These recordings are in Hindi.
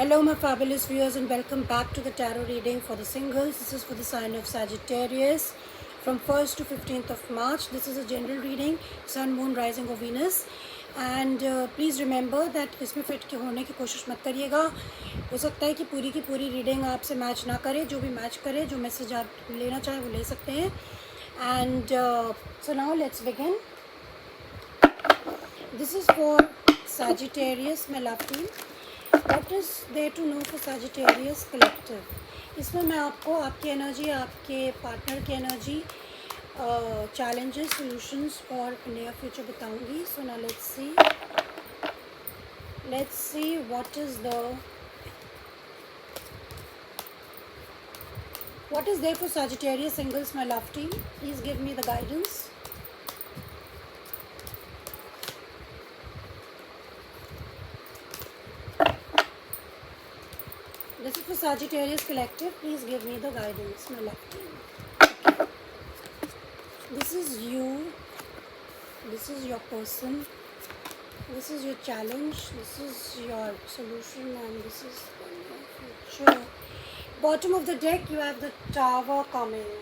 Hello, my fabulous viewers, and welcome back to the tarot reading for the singles. This is for the sign of Sagittarius from 1st to 15th of March. This is a general reading, Sun, Moon, Rising or Venus. And please remember that इसमें फिट के होने की कोशिश मत करिएगा. हो सकता है कि पूरी रीडिंग आपसे मैच ना करे. जो भी मैच करे, जो मैसेज आप लेना चाहें वो ले सकते हैं. And so now let's begin. This is for Sagittarius, my love team. What is there to know for Sagittarius collective? इसमें मैं आपको आपकी एनर्जी, आपके पार्टनर की एनर्जी, चैलेंजेस, सॉल्यूशंस और नियर फ्यूचर बताऊंगी. So now let's see what is there for Sagittarius singles, my love team. Please give me the guidance. This is for Sagittarius collective. Please give me the guidance, my love team. This is you. This is your person. This is your challenge. This is your solution, and this is the future. Bottom of the deck, you have the Tower coming.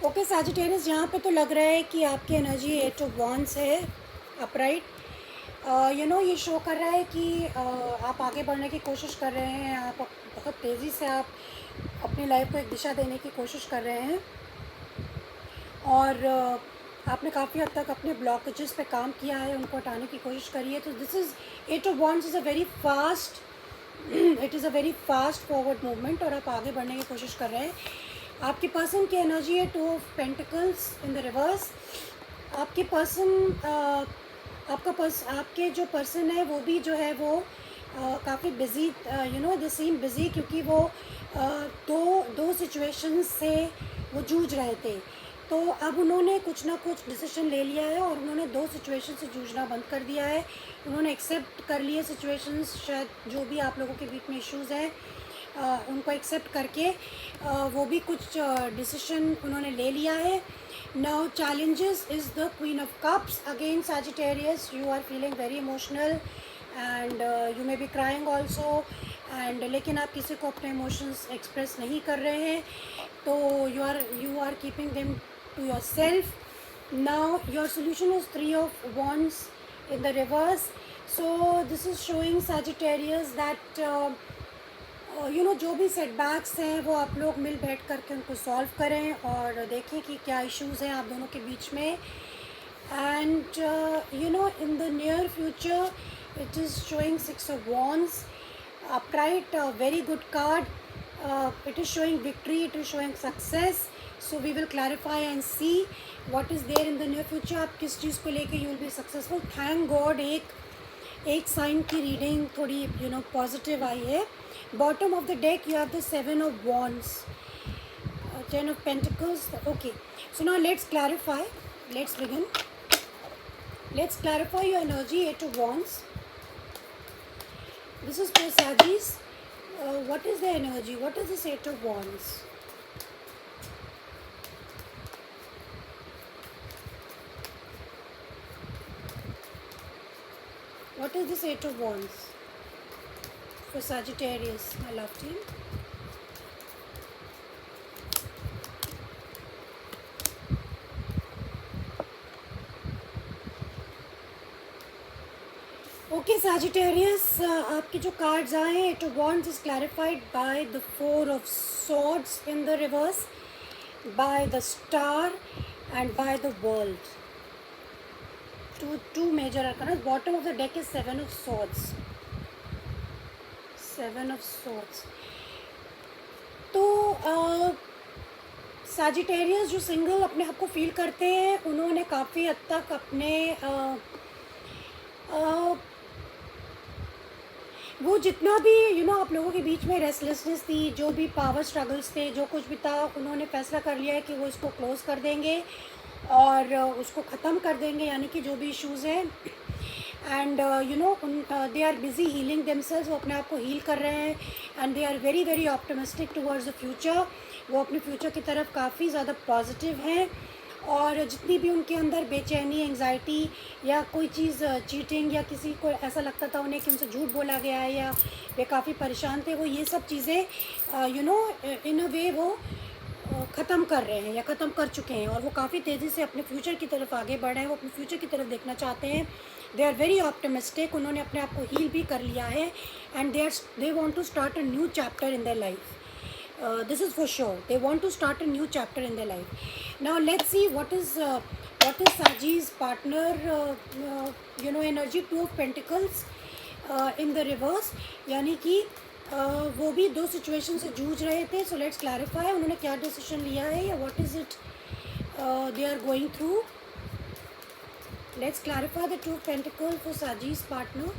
Okay, Sagittarius, यहाँ पे तो लग रहा है कि आपकी एनर्जी 8 of Wands है, upright. ये शो कर रहा है कि आप आगे बढ़ने की कोशिश कर रहे हैं. आप बहुत तेज़ी से आप अपनी लाइफ को एक दिशा देने की कोशिश कर रहे हैं और आपने काफ़ी हद तक अपने ब्लॉकेजेस पे काम किया है, उनको हटाने की कोशिश करी है. तो this is 8 of Wands is a very fast, it is a very fast forward movement और आप आगे बढ़ने की कोशिश कर रहे हैं. आपकी पर्सन की एनर्जी है 2 of Pentacles in the reverse. आपके पर्सन आपके जो पर्सन है वो भी जो है वो काफ़ी बिज़ी, दे सीम बिज़ी, क्योंकि वो दो सिचुएशंस से वो जूझ रहे थे. तो अब उन्होंने कुछ ना कुछ डिसीजन ले लिया है और उन्होंने 2 सिचुएशन से जूझना बंद कर दिया है. उन्होंने एक्सेप्ट कर लिए सिचुएशंस, शायद जो भी आप लोगों के बीच में इश्यूज़ हैं उनको एक्सेप्ट करके वो भी कुछ डिसीजन उन्होंने ले लिया है. Now challenges is the Queen of Cups. Again Sagittarius, you are feeling very emotional and you may be crying also, and लेकिन आप किसी को अपने emotions express नहीं कर रहे हैं, तो you are keeping them to yourself. Now your solution is 3 of Wands in the reverse. So this is showing Sagittarius that जो भी सेटबैक्स हैं वो आप लोग मिल बैठ करके उनको सॉल्व करें और देखें कि क्या इश्यूज़ हैं आप दोनों के बीच में. And in the near future it is showing 6 of Wands, upright, very good card. It is showing victory, it is showing success. So we will clarify and see what is there in the near future. आप किस चीज़ को लेके you will be successful. Thank God एक साइन की रीडिंग थोड़ी पॉजिटिव आई है. Bottom of the deck you have the 7 of Wands, 10 of Pentacles. Okay, so now let's clarify. Let's begin. Let's clarify your energy. 8 of Wands. This is for Sagittarius. What is the energy? What is this 8 of Wands? What is this 8 of Wands for Sagittarius, my love team? Okay, Sagittarius, आपके जो कार्ड्स आए हैं, 8 of Wands is clarified by the 4 of Swords in the reverse, by the Star and by the World. Two major arcana. Bottom of the deck is 7 of Swords. 7 of Swords. तो Sagittarius जो सिंगल अपने आप को फील करते हैं, उन्होंने काफ़ी हद तक अपने वो जितना भी आप लोगों के बीच में रेस्टलेसनेस थी, जो भी पावर स्ट्रगल्स थे, जो कुछ भी था, उन्होंने फैसला कर लिया है कि वो इसको क्लोज कर देंगे और उसको ख़त्म कर देंगे, यानी कि जो भी इश्यूज़ हैं. And they are busy healing themselves. वो अपने आप को हील कर रहे हैं and they are very very optimistic towards the future. वो अपने फ्यूचर की तरफ काफ़ी ज़्यादा पॉजिटिव हैं और जितनी भी उनके अंदर बेचैनी, एंग्जाइटी या कोई चीज़ चीटिंग या किसी को ऐसा लगता था उन्हें कि उनसे झूठ बोला गया है या वे काफ़ी परेशान थे, वो ये सब चीज़ें इन अ वे वो ख़त्म कर रहे हैं या ख़त्म कर चुके हैं, और वो काफ़ी तेज़ी से अपने फ्यूचर की तरफ आगे बढ़े हैं। वो अपने फ्यूचर की तरफ देखना चाहते हैं। दे आर वेरी ऑप्टिमिस्टिक, उन्होंने अपने आप को हील भी कर लिया है, and they want to start a new chapter in their life. This is for sure. They want to start a new chapter in their life. Now let's see what is Saji's partner energy. Two of Pentacles in the reverse, यानी कि वो भी दो सिचुएशन से जूझ रहे थे. So let's clarify उन्होंने क्या डिसीजन लिया है या what is it they are going through. Let's clarify the Two of Pentacles for Saji's partner.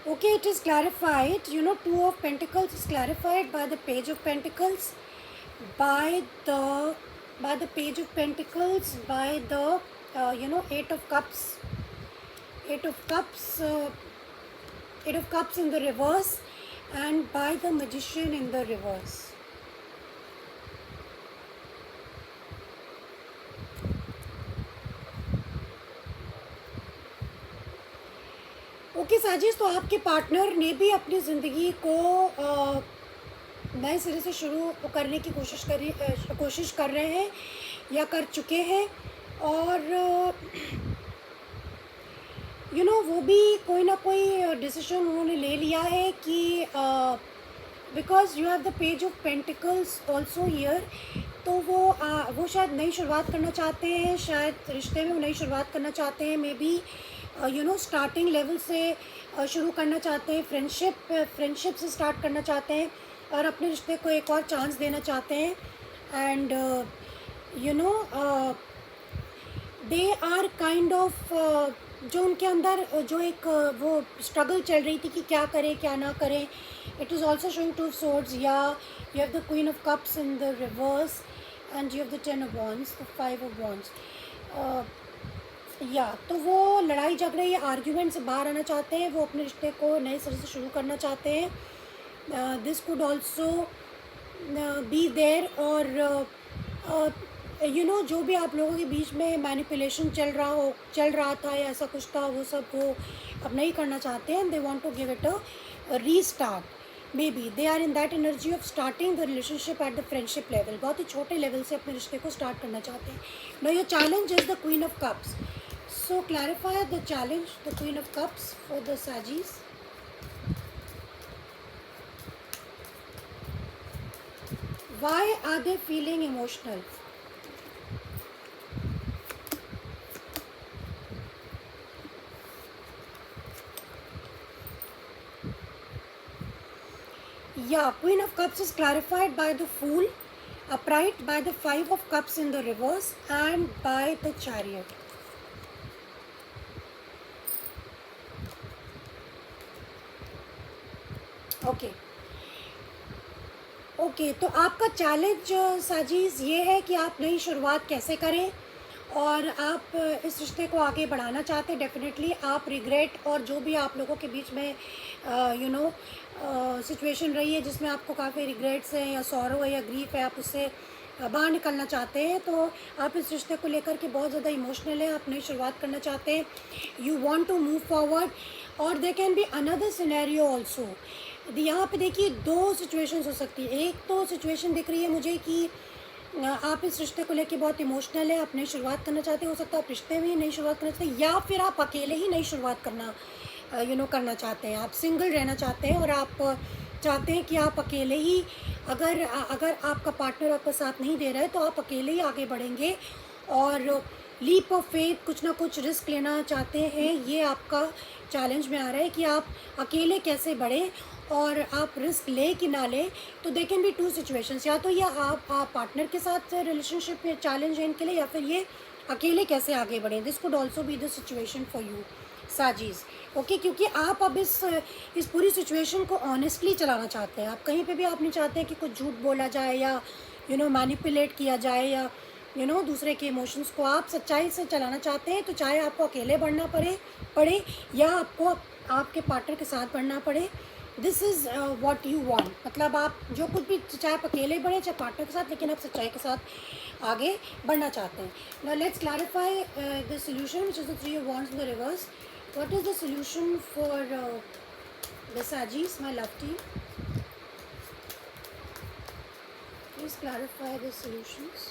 Okay, it is clarified. Two of Pentacles is clarified by the Page of Pentacles, by the Page of Pentacles, by the Eight of Cups, Eight of Cups in the reverse, and by the Magician in the reverse. Okay साजिश, तो आपके पार्टनर ने भी अपनी ज़िंदगी को नए सिरे से शुरू करने की कोशिश कर रहे हैं या कर चुके हैं, और वो भी कोई ना कोई डिसीजन उन्होंने ले लिया है कि because you have the page of pentacles also here, तो वो शायद नई शुरुआत करना चाहते हैं, शायद रिश्ते में वो नई शुरुआत करना चाहते हैं, मे बी स्टार्टिंग लेवल से शुरू करना चाहते हैं, फ्रेंडशिप से स्टार्ट करना चाहते हैं और अपने रिश्ते को एक और चांस देना चाहते हैं. And they are kind of जो उनके अंदर जो एक वो स्ट्रगल चल रही थी कि क्या करें क्या ना करें. It is also showing two swords. या you have the queen of cups in the reverse and you have the 10 of wands, the 5 of wands. तो वो लड़ाई झगड़े या आर्ग्यूमेंट से बाहर आना चाहते हैं, वो अपने रिश्ते को नए सिरे से शुरू करना चाहते हैं. This could also be there, और जो भी आप लोगों के बीच में मैनिपुलेशन चल रहा था या ऐसा कुछ था, वो सब वो अब नहीं करना चाहते हैं. They want to give it a restart. Maybe they are in that energy of starting the relationship at the friendship level. बहुत ही छोटे लेवल से अपने रिश्ते को स्टार्ट करना चाहते हैं. Now your challenge is the queen of cups. So clarify the challenge, the Queen of Cups for the Sagis. Why are they feeling emotional? Queen of Cups is clarified by the Fool, upright, by the 5 of Cups in the reverse, and by the Chariot. Okay, तो आपका चैलेंज साजीज ये है कि आप नई शुरुआत कैसे करें, और आप इस रिश्ते को आगे बढ़ाना चाहते हैं. डेफिनेटली आप रिग्रेट और जो भी आप लोगों के बीच में सिचुएशन रही है जिसमें आपको काफ़ी रिग्रेट्स हैं या सॉरो है या ग्रीफ है, आप उससे बाहर निकलना चाहते हैं. तो आप इस रिश्ते को लेकर के बहुत ज़्यादा इमोशनल हैं, आप नई शुरुआत करना चाहते हैं. You want to move forward, और there can be another scenario also. यहाँ पे देखिए दो सिचुएशंस हो सकती है. एक तो सिचुएशन दिख रही है मुझे कि आप इस रिश्ते को लेके बहुत इमोशनल है, आप नई शुरुआत करना चाहते हैं. हो सकता है आप रिश्ते में ही नई शुरुआत करना चाहते हैं, या फिर आप अकेले ही नई शुरुआत करना करना चाहते हैं. आप सिंगल रहना चाहते हैं और आप चाहते हैं कि आप अकेले ही, अगर आपका पार्टनर आपका साथ नहीं दे रहा है तो आप अकेले ही आगे बढ़ेंगे और लीप ऑफ फेथ, कुछ ना कुछ रिस्क लेना चाहते हैं. ये आपका चैलेंज में आ रहा है कि आप अकेले कैसे बढ़ें और आप रिस्क ले कि ना लें. तो they can be two situations, या तो ये आप पार्टनर के साथ रिलेशनशिप में चैलेंज है इनके लिए, या फिर ये अकेले कैसे आगे बढ़ें. This could also be the situation for you साजीज. ओके, क्योंकि आप अब इस पूरी सिचुएशन को ऑनेस्टली चलाना चाहते हैं. आप कहीं पे भी आप नहीं चाहते हैं कि कुछ झूठ बोला जाए या मैनिपुलेट किया जाए या दूसरे के इमोशंस को आप सच्चाई से चलाना चाहते हैं, तो चाहे आपको अकेले बढ़ना पड़े या आपको आपके पार्टनर के साथ बढ़ना पड़े, this is what you want. मतलब आप जो कुछ भी, चाहे आप अकेले बढ़ें चाहे पार्टनर के साथ, लेकिन आप सच्चाई के साथ आगे बढ़ना चाहते हैं। Now let's clarify the solution which is the three of wands in the reverse. What is the solution for the Sagittarius, my love team? Please clarify the solutions.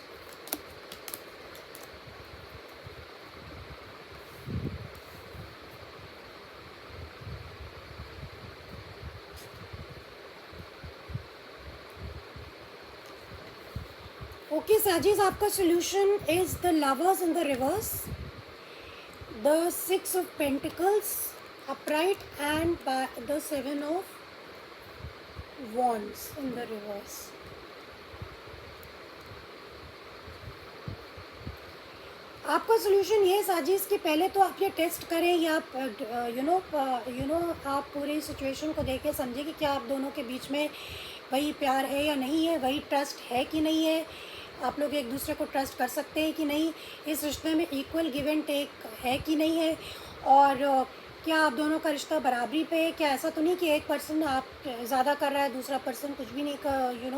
Okay, Sagittarius, आपका solution is the Lovers in the reverse, the Six of Pentacles upright, and the Seven of Wands in the reverse. आपका सोल्यूशन ये है साजिश कि पहले तो आप ये टेस्ट करें या आप आप पूरी सिचुएशन को देखें, समझें कि क्या आप दोनों के बीच में वही प्यार है या नहीं है, वही ट्रस्ट है कि नहीं है, आप लोग एक दूसरे को ट्रस्ट कर सकते हैं कि नहीं, इस रिश्ते में इक्वल गिव एंड टेक है कि नहीं है, और क्या आप दोनों का रिश्ता बराबरी पे है। क्या ऐसा तो नहीं कि एक पर्सन आप ज़्यादा कर रहा है, दूसरा पर्सन कुछ भी नहीं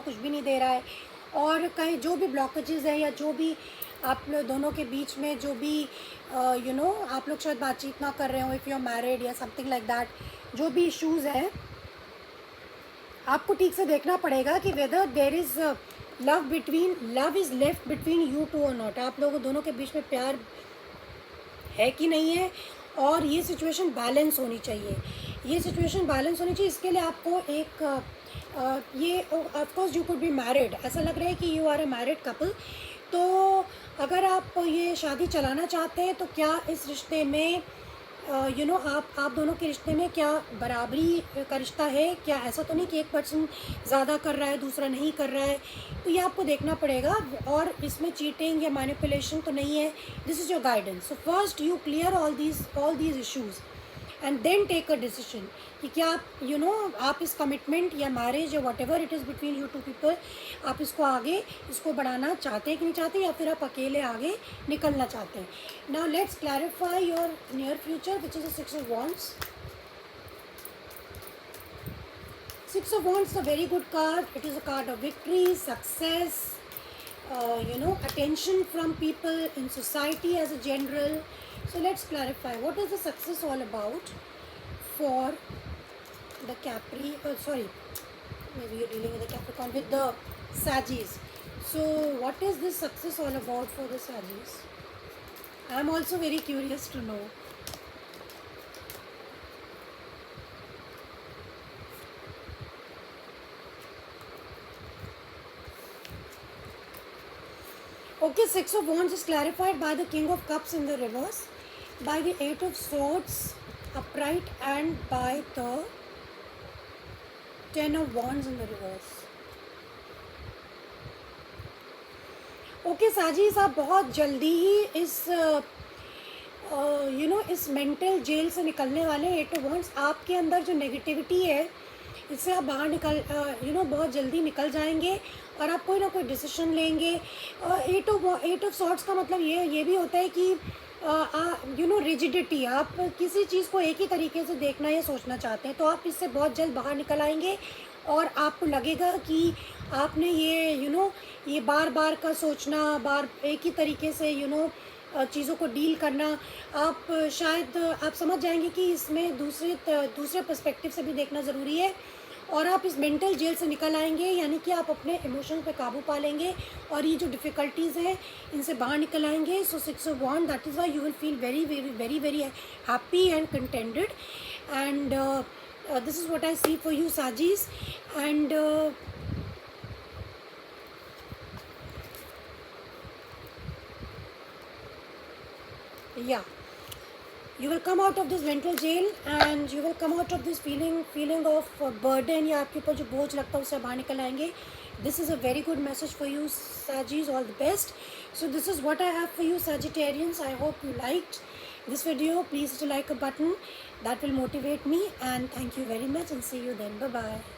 कुछ भी नहीं दे रहा है, और कहीं जो भी ब्लॉकेजेस हैं या जो भी आप लोग दोनों के बीच में जो भी आप लोग शायद बातचीत ना कर रहे हो, इफ़ यू आर मैरिड या समथिंग लाइक दैट, जो भी इश्यूज़ हैं, आपको ठीक से देखना पड़ेगा कि whether there is love is left between you two or not. आप लोगों दोनों के बीच में प्यार है कि नहीं है, और ये सिचुएशन बैलेंस होनी चाहिए। ये सिचुएशन बैलेंस होनी चाहिए, इसके लिए आपको एक ये of course you could be married, ऐसा लग रहा है कि you are a married couple. तो अगर आप ये शादी चलाना चाहते हैं, तो क्या इस रिश्ते में आप दोनों के रिश्ते में क्या बराबरी का रिश्ता है, क्या ऐसा तो नहीं कि एक पर्सन ज़्यादा कर रहा है दूसरा नहीं कर रहा है, तो ये आपको देखना पड़ेगा, और इसमें चीटिंग या मैनिपुलेशन तो नहीं है। This is your guidance. So first you clear all these issues and then take a decision कि क्या आप आप इस कमिटमेंट या मैरिज या whatever it is between you two people, आप इसको बढ़ाना चाहते हैं कि नहीं चाहते, या फिर आप अकेले आगे निकलना चाहते हैं। Now let's clarify your near future which is the six of wands. Six of Wands is a very good card. It is a card of victory, success, attention from people in society as a general. So let's clarify, what is the success all about for the maybe you're dealing with the Capricorn, with the Sagittarius. So what is this success all about for the Sagittarius? I'm also very curious to know. Okay, Six of Wands is clarified by the King of Cups in the reverse, by the Eight of Swords upright, and by the Ten of Wands in the reverse. Okay, Sagittarius, आप बहुत जल्दी ही इस मेंटल जेल से निकलने वाले। एट ऑफ वॉन्ड्स, आपके अंदर जो नेगेटिविटी है इससे आप बाहर बहुत जल्दी निकल जाएंगे, और आप कोई ना कोई डिसीजन लेंगे। एट ऑफ सॉर्ट्स का मतलब ये भी होता है कि रिजिडिटी, आप किसी चीज़ को एक ही तरीके से देखना या सोचना चाहते हैं, तो आप इससे बहुत जल्द बाहर निकल आएंगे, और आपको लगेगा कि आपने ये बार बार का सोचना, एक ही तरीके से चीज़ों को डील करना, आप शायद आप समझ जाएंगे कि इसमें दूसरे पर्सपेक्टिव से भी देखना ज़रूरी है, और आप इस मेंटल जेल से निकल आएंगे, यानी कि आप अपने इमोशन पे काबू पा लेंगे, और ये जो डिफ़िकल्टीज़ हैं इनसे बाहर निकल आएंगे। So six of wand, that is why you will feel very very very very happy and contented, and this is what I see for you Sagittarius. And yeah, you will come out of this mental jail, and you will come out of this feeling of burden, या आपके ऊपर जो बोझ लगता है उससे बाहर निकल आएंगे। This is a very good message for you Sagittarius, all the best. So this is what I have for you Sagittarians. I hope you liked this video. Please hit the like button, that will motivate me, and thank you very much, and see you then. Bye bye.